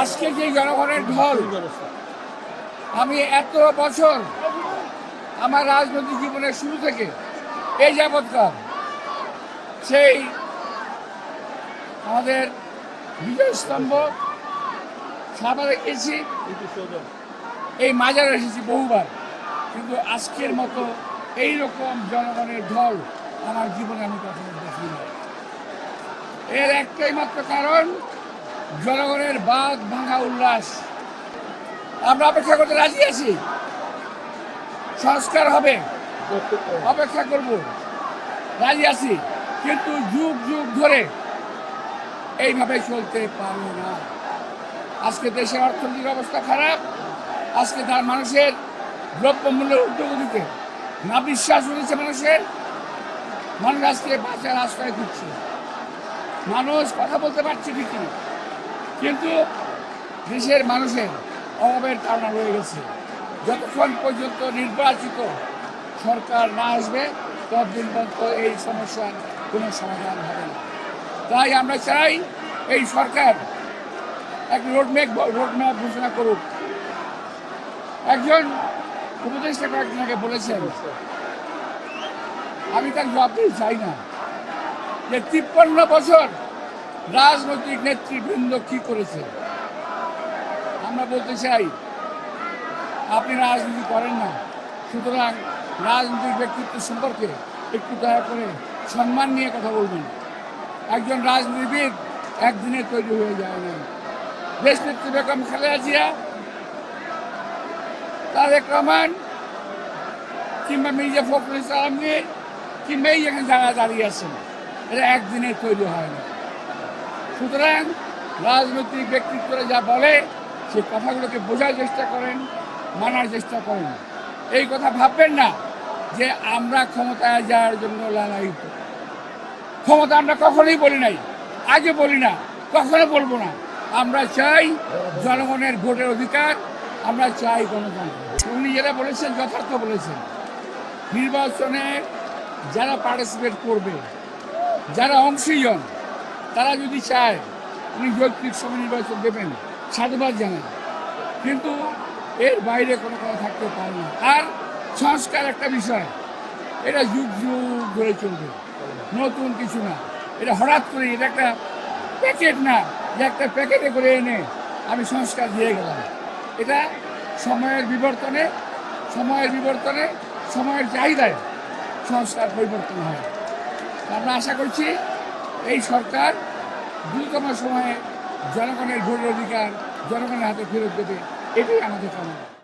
আজকে যে জনগণের ঢল, আমি এত বছর আমার রাজনৈতিক জীবনের শুরু থেকে এই যাবৎকাল সেই আমাদের বিজয় স্তম্ভ সাভারে গেছি, এই মাজারে এসেছি বহুবার, কিন্তু আজকের মতো এইরকম জনগণের ঢল আমার জীবনে আমি কখনো দেখিনি। এর একটাই মাত্র কারণ, জনগণের বাঁধ ভাঙা উল্লাস। আমরা অপেক্ষা করতে রাজি আছি, সংস্কার হবে, অপেক্ষা করব, রাজি আছি, কিন্তু যুগ যুগ ধরে এইভাবে চলতে পারবে না। আজকে দেশের অর্থনৈতিক অবস্থা খারাপ, আজকে তার মানুষের দ্রব্যমূল্যের ঊর্ধ্বগতিতে না বিশ্বাস হয়েছে মানুষের। মানুষ আজকে বাঁচার আশ্রয় খুঁজছে, মানুষ কথা বলতে পারছে ঠিকই, কিন্তু দেশের মানুষের অভাবের কারণ রয়ে গেছে। যতক্ষণ পর্যন্ত নির্বাচিত সরকার না আসবে ততদিন পর্যন্ত এই সমস্যার কোনো সমাধান হবে না। তাই আমরা চাই এই সরকার এক রোডম্যাপ ঘোষণা করুক। একজন উপদেষ্টা কয়েকদিন আগে বলেছেন, আমি তার জবাব দিতে চাই না, যে 53 বছর রাজনৈতিক নেতৃবৃন্দ কি করেছে। আমরা বলতে চাই, আপনি রাজনীতি করেন না, সুতরাং রাজনৈতিক ব্যক্তিত্ব সম্পর্কে একটু দয়া করে সম্মান নিয়ে কথা বলবেন। একজন রাজনীতিবিদ একদিনে তৈরি হয়ে যায় না। দেশ নেত্রী বেগম খালেদা জিয়া, তারেক রহমান কিংবা মির্জা ফখরুল ইসলাম কিংবা এই এখানে যারা দাঁড়িয়ে আছেন, এরা একদিনে তৈরি হয় না। সুতরাং রাজনৈতিক ব্যক্তিত্বরা যা বলে সেই কথাগুলোকে বোঝার চেষ্টা করেন, মানার চেষ্টা করেন। এই কথা ভাববেন না যে আমরা ক্ষমতায় যাওয়ার জন্য লালায়িত। ক্ষমতা আমরা কখনোই বলি নাই, আগে বলি না, কখনো বলবো না। আমরা চাই জনগণের ভোটের অধিকার, আমরা চাই গণতন্ত্র। উনি যেটা বলেছেন যথার্থ বলেছেন। নির্বাচনে যারা পার্টিসিপেট করবে, যারা অংশীজন, তারা যদি চায় উনি যৌক্তিক সময় নির্বাচন দেবেন, সাধুবাদ জানান, কিন্তু এর বাইরে কোনো কথা থাকতে পারে না। আর সংস্কার একটা বিষয়, এটা যুগ যুগ ধরে চলবে, নতুন কিছু না। এটা হঠাৎ করে, এটা একটা প্যাকেট না যে একটা প্যাকেটে করে এনে আমি সংস্কার দিয়ে গেলাম। এটা সময়ের বিবর্তনে, সময়ের চাহিদায় সংস্কার পরিবর্তন হয়। আমরা আশা করছি এই সরকার দ্রুততম সময়ে জনগণের ভোটের অধিকার জনগণের হাতে ফেরত দেবে, এটাই আমাদের কামনা।